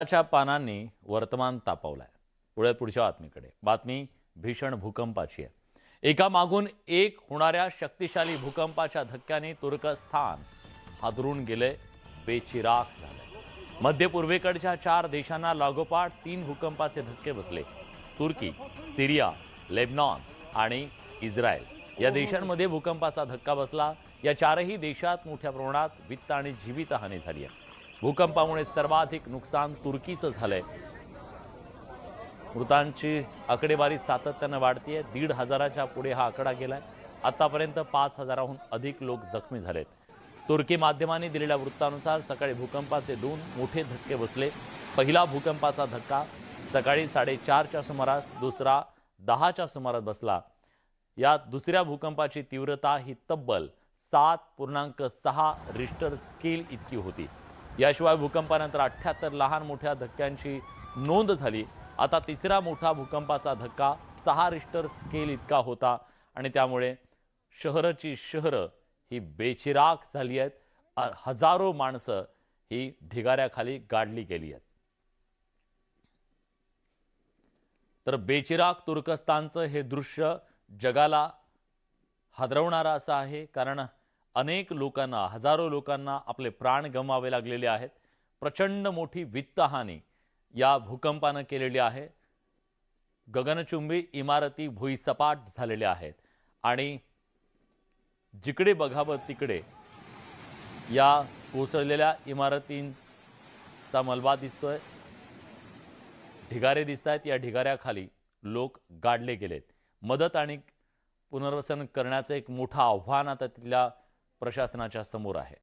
च्या पानांनी वर्तमान तापवलाय। पुढच्या बातमीकडे। बातमी भीषण भूकंपाची आहे। एका मागून एक होणाऱ्या शक्तिशाली भूकंपाच्या धक्क्याने तुर्कस्तान हादरून गेले, बेचिराख झाले। मध्य पूर्वेकडच्या 4 देशांना लागोपाठ 3 भूकंपाचे धक्के बसले। तुर्की, सिरिया, लेबनॉन आणि इस्रायल या देशांमध्ये भूकंपाचा धक्का बसला। या 4ही देशात मोठ्या प्रमाणात वित्त आणि जीवितहानी झाली आहे। भूकंपामुळे सर्वाधिक नुकसान तुर्कीचं झालंय। मृतांची आकडेवारी सातत्याने वाढतीये। 1,500च्या पुढे हा आकडा गेलाय। आतापर्यंत 5,000हून अधिक लोक जखमी झालेत। तुर्की माध्यमांनी दिलेल्या वृत्तानुसार सकाळी भूकंपाचे 2 मोठे धक्के बसले। पहिला भूकंपाचा धक्का सकाळी 4:30च्या सुमारास, दुसरा 10च्या सुमारास बसला। या दुसऱ्या भूकंपाची तीव्रता ही तब्बल 7.6 रिश्टर स्केल इतकी होती। याशिवाय भूकंपानंतर 78 लहान मोठ्या धक्क्यांची नोंद झाली। आता तिसरा मोठा भूकंपाचा धक्का 6 रिश्टर स्केल इतका होता आणि त्यामुळे शहरं ही बेचिराख झाली आहेत। हजारो माणसं ही ढिगाऱ्याखाली गाडली गेली आहेत। तर बेचिराख तुर्कस्तानचं हे दृश्य जगाला हादरवणारा असं आहे, कारण अनेक लोकांना, हजारो लोकांना आपले प्राण गमवावे लागलेले आहेत। प्रचंड मोठी वित्तहानी या भूकंपाने केलेली आहे। गगनचुंबी इमारती भुईसपाट झालेल्या आहेत आणि जिकडे बघावं तिकडे या कोसळलेल्या इमारतींचा मलबा दिसतोय, ढिगारे दिसतायत। या ढिगाऱ्याखाली लोक गाडले गेलेत। मदत आणि पुनर्वसन करण्याचं एक मोठं आव्हान आता तिथल्या प्रशासनाच्या समोर आहे।